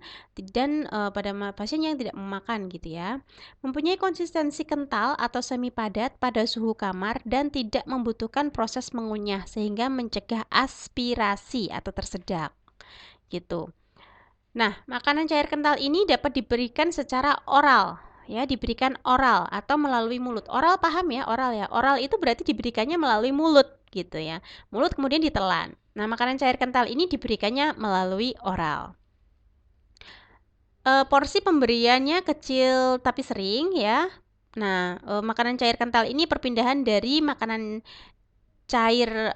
dan pada pasien yang tidak memakan gitu ya. Mempunyai konsistensi kental atau semi padat pada suhu kamar dan tidak membutuhkan proses mengunyah sehingga mencegah aspirasi atau tersedak gitu. Nah, makanan cair kental ini dapat diberikan secara oral, ya, diberikan oral atau melalui mulut. Oral paham ya, oral ya. Oral itu berarti diberikannya melalui mulut gitu ya. Mulut kemudian ditelan. Nah, makanan cair kental ini diberikannya melalui oral. Porsi pemberiannya kecil tapi sering ya. Nah, makanan cair kental ini perpindahan dari makanan cair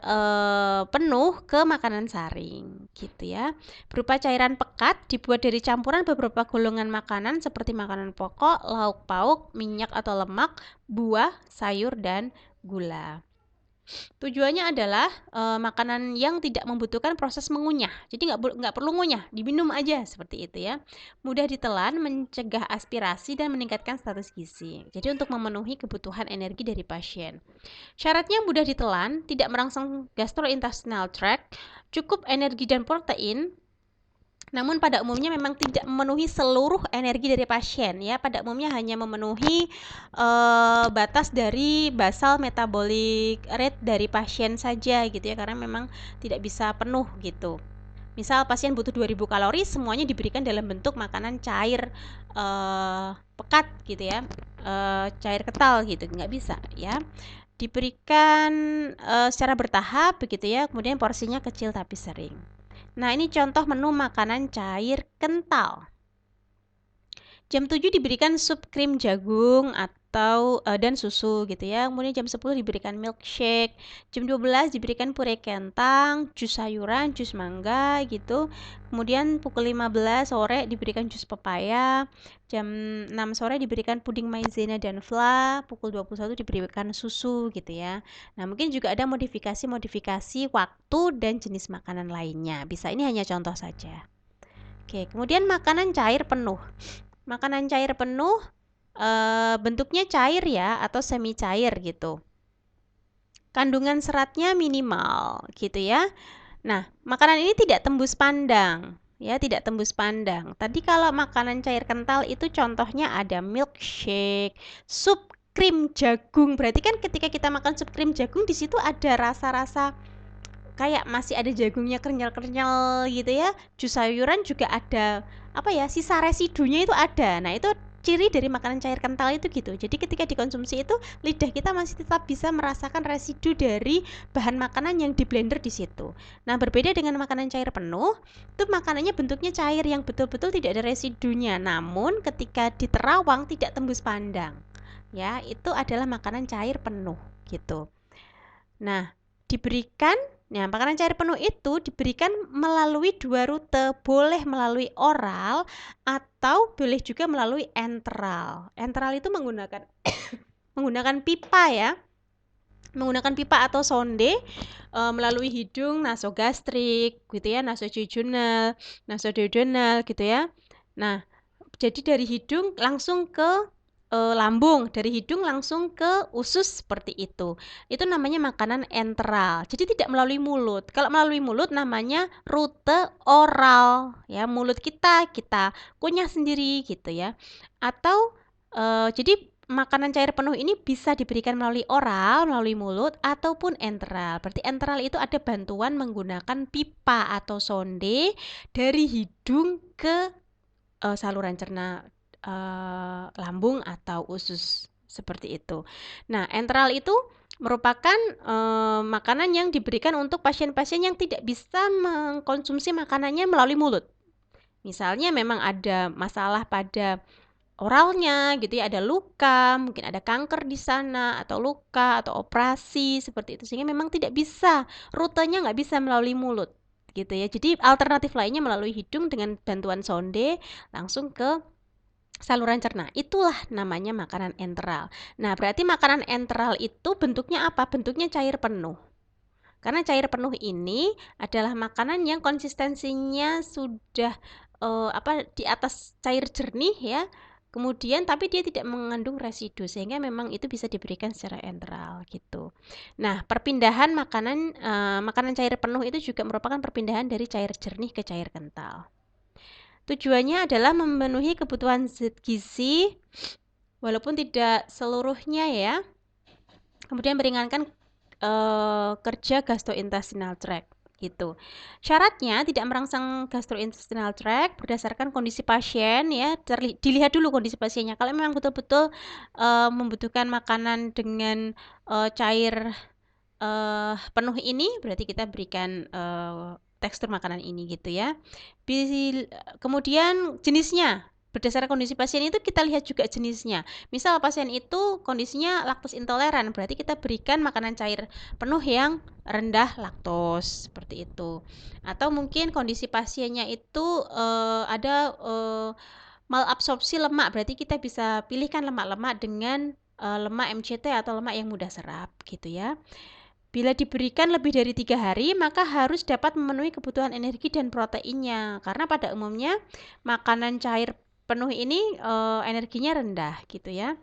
penuh ke makanan saring gitu ya. Berupa cairan pekat dibuat dari campuran beberapa golongan makanan seperti makanan pokok, lauk pauk, minyak atau lemak, buah, sayur, dan gula. Tujuannya adalah makanan yang tidak membutuhkan proses mengunyah. Jadi nggak perlu ngunyah, diminum aja seperti itu ya. Mudah ditelan, mencegah aspirasi dan meningkatkan status gizi. Jadi untuk memenuhi kebutuhan energi dari pasien. Syaratnya mudah ditelan, tidak merangsang gastrointestinal tract, cukup energi dan protein, namun pada umumnya memang tidak memenuhi seluruh energi dari pasien ya. Pada umumnya hanya memenuhi batas dari basal metabolic rate dari pasien saja gitu ya, karena memang tidak bisa penuh gitu. Misal pasien butuh 2000 kalori, semuanya diberikan dalam bentuk makanan cair pekat gitu ya, cair kental gitu, nggak bisa ya. Diberikan secara bertahap begitu ya, kemudian porsinya kecil tapi sering. Nah, ini contoh menu makanan cair kental. Jam 7 diberikan sup krim jagung atau dan susu gitu ya. Kemudian jam 10 diberikan milkshake. Jam 12 diberikan puree kentang, jus sayuran, jus mangga gitu. Kemudian pukul 15 sore diberikan jus pepaya. Jam 6 sore diberikan puding maizena dan fla. Pukul 21 diberikan susu gitu ya. Nah, mungkin juga ada modifikasi-modifikasi waktu dan jenis makanan lainnya. Bisa, ini hanya contoh saja. Oke, kemudian makanan cair penuh. Makanan cair penuh bentuknya cair ya atau semi cair gitu. Kandungan seratnya minimal gitu ya. Nah, makanan ini tidak tembus pandang ya, tidak tembus pandang. Tadi kalau makanan cair kental itu contohnya ada milkshake, sup krim jagung. Berarti kan ketika kita makan sup krim jagung di situ ada rasa-rasa kayak masih ada jagungnya kenyal-kenyal gitu ya. Jus sayuran juga ada apa ya, sisa residunya itu ada. Nah, itu ciri dari makanan cair kental itu gitu. Jadi ketika dikonsumsi itu lidah kita masih tetap bisa merasakan residu dari bahan makanan yang di blender di situ. Nah, berbeda dengan makanan cair penuh, itu makanannya bentuknya cair yang betul-betul tidak ada residunya. Namun ketika diterawang tidak tembus pandang. Ya, itu adalah makanan cair penuh gitu. Nah, diberikan, nah makanan cair penuh itu diberikan melalui dua rute, boleh melalui oral atau boleh juga melalui enteral. Enteral itu menggunakan menggunakan pipa ya, menggunakan pipa atau sonde melalui hidung, nasogastrik gitu ya, nasojejunal, nasoduodenal gitu ya. Nah, jadi dari hidung langsung ke lambung, dari hidung langsung ke usus seperti itu. Itu namanya makanan enteral. Jadi tidak melalui mulut. Kalau melalui mulut namanya rute oral, ya, mulut kita kunyah sendiri gitu ya. Atau jadi makanan cair penuh ini bisa diberikan melalui oral, melalui mulut ataupun enteral. Berarti enteral itu ada bantuan menggunakan pipa atau sonde dari hidung ke saluran cerna lambung atau usus seperti itu. Nah, enteral itu merupakan makanan yang diberikan untuk pasien-pasien yang tidak bisa mengkonsumsi makanannya melalui mulut. Misalnya memang ada masalah pada oralnya gitu ya, ada luka, mungkin ada kanker di sana atau luka atau operasi seperti itu, sehingga memang tidak bisa, rutenya nggak bisa melalui mulut gitu ya. Jadi alternatif lainnya melalui hidung dengan bantuan sonde langsung ke saluran cerna. Itulah namanya makanan enteral. Nah, berarti makanan enteral itu bentuknya apa? Bentuknya cair penuh. Karena cair penuh ini adalah makanan yang konsistensinya sudah di atas cair jernih ya. Kemudian tapi dia tidak mengandung residu sehingga memang itu bisa diberikan secara enteral gitu. Nah, perpindahan makanan cair penuh itu juga merupakan perpindahan dari cair jernih ke cair kental. Tujuannya adalah memenuhi kebutuhan zat gizi walaupun tidak seluruhnya ya. Kemudian meringankan kerja gastrointestinal tract gitu. Syaratnya tidak merangsang gastrointestinal tract berdasarkan kondisi pasien ya. Dilihat dulu kondisi pasiennya. Kalau memang betul-betul membutuhkan makanan dengan cair penuh ini, berarti kita berikan tekstur makanan ini gitu ya. Kemudian jenisnya. Berdasarkan kondisi pasien itu kita lihat juga jenisnya. Misal pasien itu kondisinya laktos intoleran, berarti kita berikan makanan cair penuh yang rendah laktos, seperti itu. Atau mungkin kondisi pasiennya itu ada malabsorpsi lemak, berarti kita bisa pilihkan lemak-lemak dengan lemak MCT atau lemak yang mudah serap gitu ya. Bila diberikan lebih dari 3 hari, maka harus dapat memenuhi kebutuhan energi dan proteinnya. Karena pada umumnya makanan cair penuh ini energinya rendah gitu ya.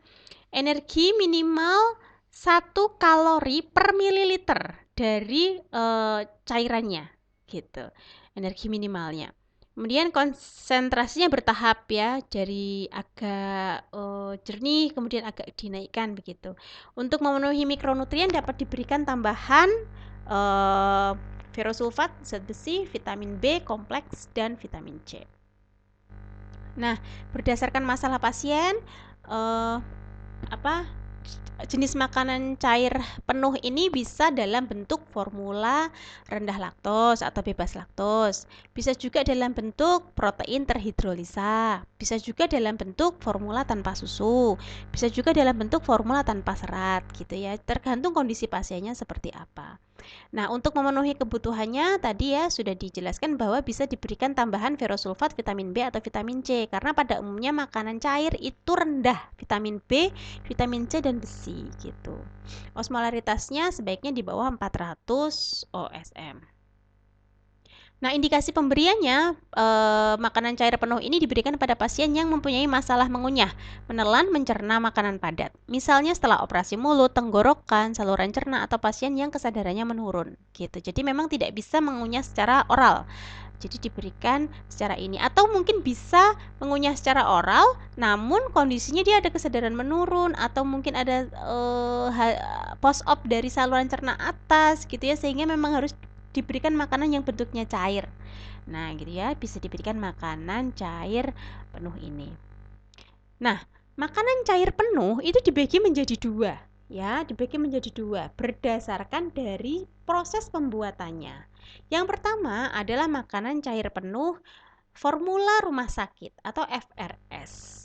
Energi minimal 1 kalori per mililiter dari cairannya gitu. Energi minimalnya. Kemudian konsentrasinya bertahap ya, dari agak jernih kemudian agak dinaikkan begitu. Untuk memenuhi mikronutrien dapat diberikan tambahan ferrosulfat, zat besi, vitamin B kompleks dan vitamin C. Nah, berdasarkan masalah pasien jenis makanan cair penuh ini bisa dalam bentuk formula rendah laktos atau bebas laktos. Bisa juga dalam bentuk protein terhidrolisa. Bisa juga dalam bentuk formula tanpa susu. Bisa juga dalam bentuk formula tanpa serat gitu ya. Tergantung kondisi pasiennya seperti apa. Nah, untuk memenuhi kebutuhannya tadi ya sudah dijelaskan bahwa bisa diberikan tambahan ferrosulfat, vitamin B atau vitamin C karena pada umumnya makanan cair itu rendah vitamin B, vitamin C dan besi gitu. Osmolaritasnya sebaiknya di bawah 400 OSM. Nah, indikasi pemberiannya makanan cair penuh ini diberikan pada pasien yang mempunyai masalah mengunyah, menelan, mencerna makanan padat. Misalnya setelah operasi mulut, tenggorokan, saluran cerna atau pasien yang kesadarannya menurun gitu. Jadi memang tidak bisa mengunyah secara oral. Jadi diberikan secara ini atau mungkin bisa mengunyah secara oral namun kondisinya dia ada kesadaran menurun atau mungkin ada post op dari saluran cerna atas gitu ya sehingga memang harus diberikan makanan yang bentuknya cair. Nah, gitu ya, bisa diberikan makanan cair penuh ini. Nah, makanan cair penuh itu dibagi menjadi dua, ya, dibagi menjadi dua berdasarkan dari proses pembuatannya. Yang pertama adalah makanan cair penuh formula rumah sakit atau FRS.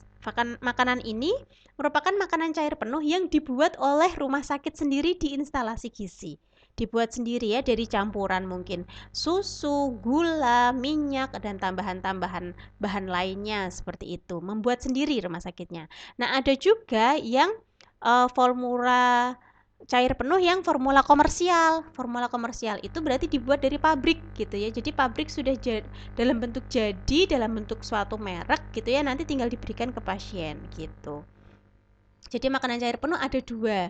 Makanan ini merupakan makanan cair penuh yang dibuat oleh rumah sakit sendiri di instalasi gizi. Dibuat sendiri ya dari campuran mungkin susu, gula, minyak dan tambahan-tambahan bahan lainnya seperti itu. Membuat sendiri rumah sakitnya. Nah, ada juga yang formula cair penuh yang formula komersial. Formula komersial itu berarti dibuat dari pabrik gitu ya. Jadi pabrik sudah dalam bentuk jadi, dalam bentuk suatu merek gitu ya. Nanti tinggal diberikan ke pasien gitu. Jadi makanan cair penuh ada dua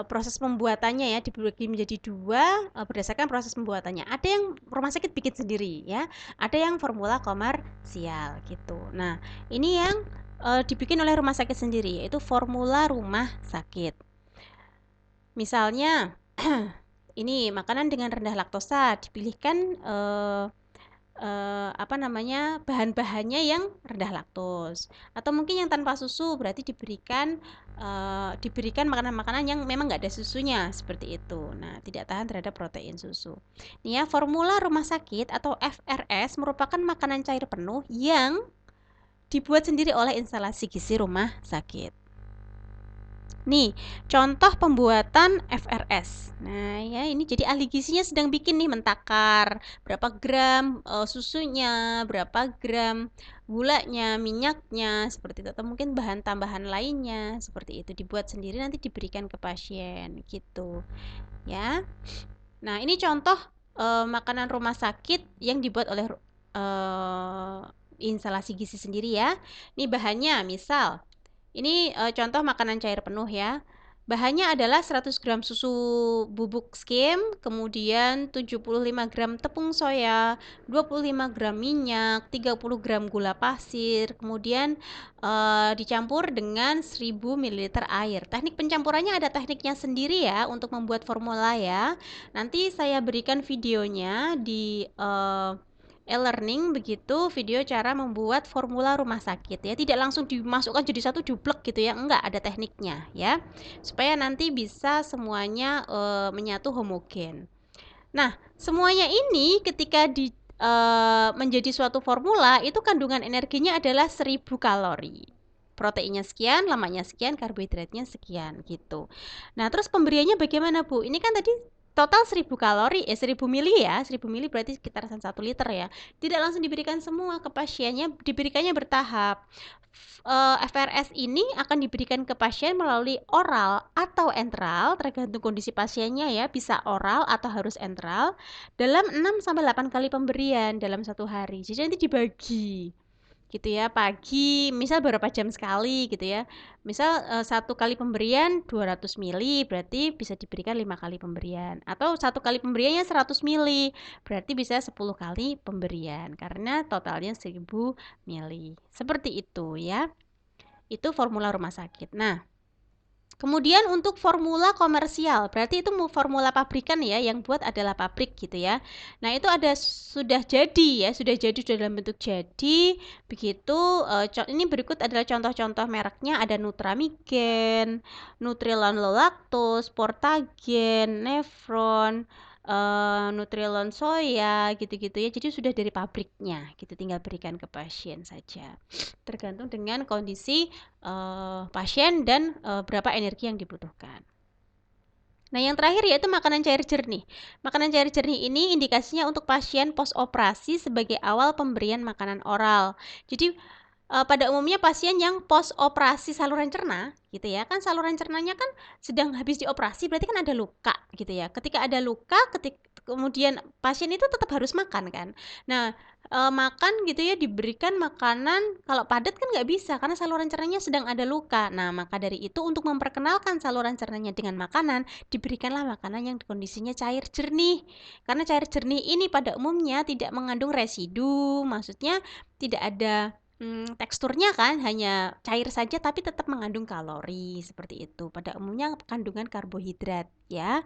proses pembuatannya ya dibagi menjadi dua berdasarkan proses pembuatannya. Ada yang rumah sakit bikin sendiri ya, ada yang formula komersial gitu. Nah, ini yang dibikin oleh rumah sakit sendiri yaitu formula rumah sakit. Misalnya ini makanan dengan rendah laktosa dipilihkan bahan-bahannya yang rendah laktos atau mungkin yang tanpa susu berarti diberikan makanan-makanan yang memang nggak ada susunya seperti itu. Nah, tidak tahan terhadap protein susu. Nih ya, formula rumah sakit atau FRS merupakan makanan cair penuh yang dibuat sendiri oleh instalasi gizi rumah sakit. Nih, contoh pembuatan FRS. Nah, ya ini jadi ahli gizinya sedang bikin nih mentakar berapa gram susunya, berapa gram gulanya, minyaknya, seperti itu. Atau mungkin bahan tambahan lainnya, seperti itu. Dibuat sendiri nanti diberikan ke pasien, gitu. Ya. Nah, ini contoh makanan rumah sakit yang dibuat oleh instalasi gizi sendiri ya. Ini bahannya, misal ini contoh makanan cair penuh ya. Bahannya adalah 100 gram susu bubuk skim, kemudian 75 gram tepung soya, 25 gram minyak, 30 gram gula pasir, kemudian dicampur dengan 1000 ml air. Teknik pencampurannya ada tekniknya sendiri ya untuk membuat formula ya. Nanti saya berikan videonya di e-learning, begitu video cara membuat formula rumah sakit ya, tidak langsung dimasukkan jadi satu jublek gitu ya, enggak, ada tekniknya ya, supaya nanti bisa semuanya menyatu homogen. Nah, semuanya ini ketika menjadi suatu formula, itu kandungan energinya adalah 1000 kalori. Proteinnya sekian, lemaknya sekian, karbohidratnya sekian gitu. Nah, terus pemberiannya bagaimana, Bu? Ini kan tadi total 1000 kalori, 1000 mili ya, 1000 mili berarti sekitar 1 liter ya. Tidak langsung diberikan semua ke pasiennya, diberikannya bertahap. FRS ini akan diberikan ke pasien melalui oral atau enteral, tergantung kondisi pasiennya ya, bisa oral atau harus enteral, dalam 6-8 kali pemberian dalam satu hari. Jadi nanti dibagi gitu ya, pagi misal beberapa jam sekali gitu ya, misal satu kali pemberian 200 mili berarti bisa diberikan 5 kali pemberian, atau satu kali pemberiannya 100 mili berarti bisa 10 kali pemberian karena totalnya 1000 mili, seperti itu ya. Itu formula rumah sakit. Nah, kemudian untuk formula komersial, berarti itu formula pabrikan ya, yang buat adalah pabrik gitu ya. Nah, itu ada sudah jadi ya, sudah dalam bentuk jadi. Begitu, ini berikut adalah contoh-contoh mereknya, ada Nutramigen, Nutrilon Low Lactose, Portagen, Nevron, Nutrilon soya gitu-gitu ya. Jadi sudah dari pabriknya gitu, tinggal berikan ke pasien saja. Tergantung dengan kondisi pasien dan berapa energi yang dibutuhkan. Nah, yang terakhir yaitu makanan cair jernih. Makanan cair jernih ini indikasinya untuk pasien post operasi sebagai awal pemberian makanan oral. Jadi pada umumnya pasien yang post operasi saluran cerna gitu ya, kan saluran cernanya kan sedang habis dioperasi, berarti kan ada luka gitu ya. Ketika ada luka, kemudian pasien itu tetap harus makan kan. Nah, makan gitu ya, diberikan makanan, kalau padat kan nggak bisa karena saluran cernanya sedang ada luka. Nah, maka dari itu untuk memperkenalkan saluran cernanya dengan makanan, diberikanlah makanan yang kondisinya cair jernih. Karena cair jernih ini pada umumnya tidak mengandung residu, maksudnya tidak ada teksturnya kan, hanya cair saja tapi tetap mengandung kalori, seperti itu. Pada umumnya kandungan karbohidrat ya.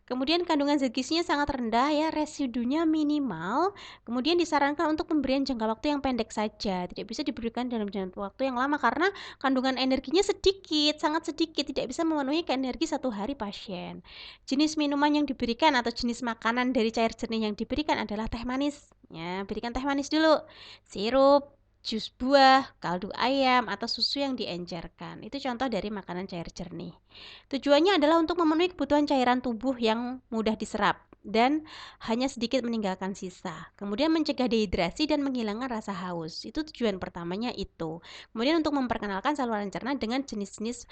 Kemudian kandungan zat gizinya sangat rendah ya, residunya minimal. Kemudian disarankan untuk pemberian jangka waktu yang pendek saja, tidak bisa diberikan dalam jangka waktu yang lama karena kandungan energinya sedikit, sangat sedikit, tidak bisa memenuhi energi satu hari pasien. Jenis minuman yang diberikan atau jenis makanan dari cair jernih yang diberikan adalah teh manis. Ya, berikan teh manis dulu, sirup, jus buah, kaldu ayam, atau susu yang diencerkan. Itu contoh dari makanan cair jernih. Tujuannya adalah untuk memenuhi kebutuhan cairan tubuh yang mudah diserap dan hanya sedikit meninggalkan sisa. Kemudian mencegah dehidrasi dan menghilangkan rasa haus. Itu tujuan pertamanya itu. Kemudian untuk memperkenalkan saluran cerna dengan jenis-jenis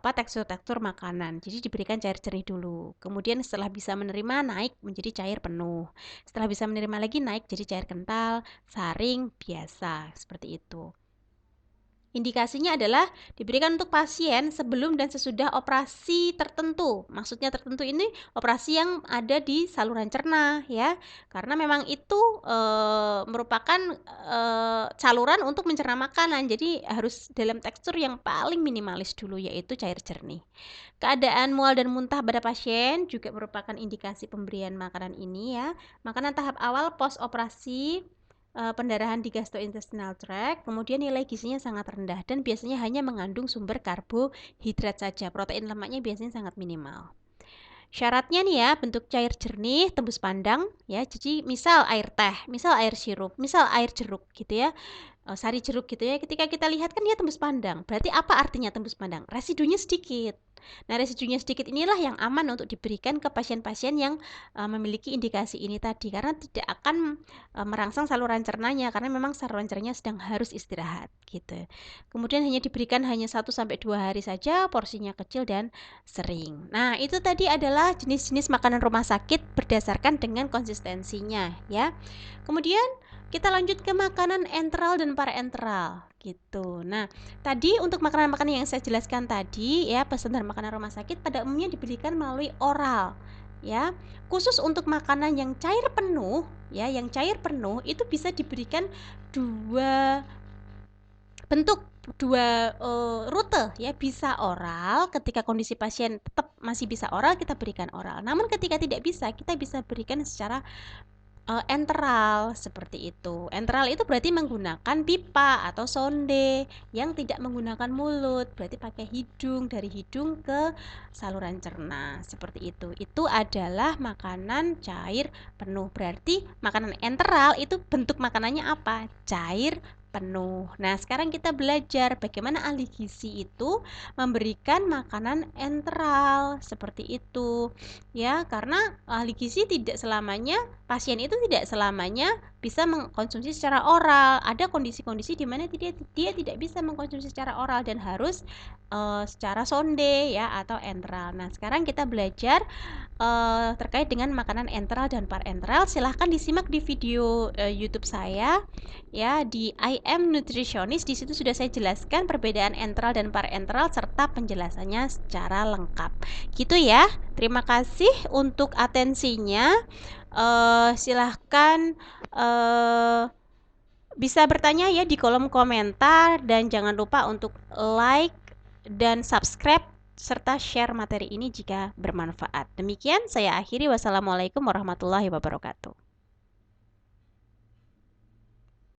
tekstur-tekstur makanan. Jadi diberikan cair jernih dulu. Kemudian setelah bisa menerima, naik menjadi cair penuh. Setelah bisa menerima lagi, naik jadi cair kental, saring, biasa, seperti itu. Indikasinya adalah diberikan untuk pasien sebelum dan sesudah operasi tertentu. Maksudnya tertentu ini operasi yang ada di saluran cerna ya. Karena memang itu merupakan saluran untuk mencerna makanan. Jadi harus dalam tekstur yang paling minimalis dulu, yaitu cair jernih. Keadaan mual dan muntah pada pasien juga merupakan indikasi pemberian makanan ini ya. Makanan tahap awal post operasi, pendarahan di gastrointestinal tract, kemudian nilai gizinya sangat rendah dan biasanya hanya mengandung sumber karbohidrat saja. Protein lemaknya biasanya sangat minimal. Syaratnya nih ya, bentuk cair jernih, tembus pandang ya. Jadi misal air teh, misal air sirup, misal air jeruk gitu ya. Sari jeruk gitu ya. Ketika kita lihat kan dia tembus pandang. Berarti apa artinya tembus pandang? Residunya sedikit. Nah, residunya sedikit inilah yang aman untuk diberikan ke pasien-pasien yang memiliki indikasi ini tadi, karena tidak akan merangsang saluran cernanya karena memang saluran cernanya sedang harus istirahat gitu. Kemudian diberikan hanya 1-2 hari saja, porsinya kecil dan sering. Nah, itu tadi adalah jenis-jenis makanan rumah sakit berdasarkan dengan konsistensinya ya. Kemudian Kita lanjut ke makanan enteral dan parenteral gitu. Nah, tadi untuk makanan-makanan yang saya jelaskan tadi ya, pesan dan makanan rumah sakit pada umumnya diberikan melalui oral ya. Khusus untuk makanan yang cair penuh ya, yang cair penuh itu bisa diberikan dua bentuk, dua rute ya, bisa oral. Ketika kondisi pasien tetap masih bisa oral, kita berikan oral. Namun ketika tidak bisa, kita bisa berikan secara enteral seperti itu. Enteral itu berarti menggunakan pipa atau sonde yang tidak menggunakan mulut, berarti pakai hidung, dari hidung ke saluran cerna seperti itu. Itu adalah makanan cair penuh. Berarti makanan enteral itu bentuk makanannya apa? Cair penuh. Nah, sekarang kita belajar bagaimana ahli gizi itu memberikan makanan enteral seperti itu. Ya, karena ahli gizi tidak selamanya, pasien itu tidak selamanya bisa mengkonsumsi secara oral. Ada kondisi-kondisi di mana dia tidak bisa mengkonsumsi secara oral dan harus secara sonde ya atau enteral. Nah, sekarang kita belajar terkait dengan makanan enteral dan parenteral. Silahkan disimak di video YouTube saya ya, di I Am Nutritionist. Di situ sudah saya jelaskan perbedaan enteral dan parenteral serta penjelasannya secara lengkap. Gitu ya. Terima kasih untuk atensinya. Silahkan bisa bertanya ya di kolom komentar, dan jangan lupa untuk like dan subscribe serta share materi ini jika bermanfaat. Demikian saya akhiri. Wassalamualaikum warahmatullahi wabarakatuh.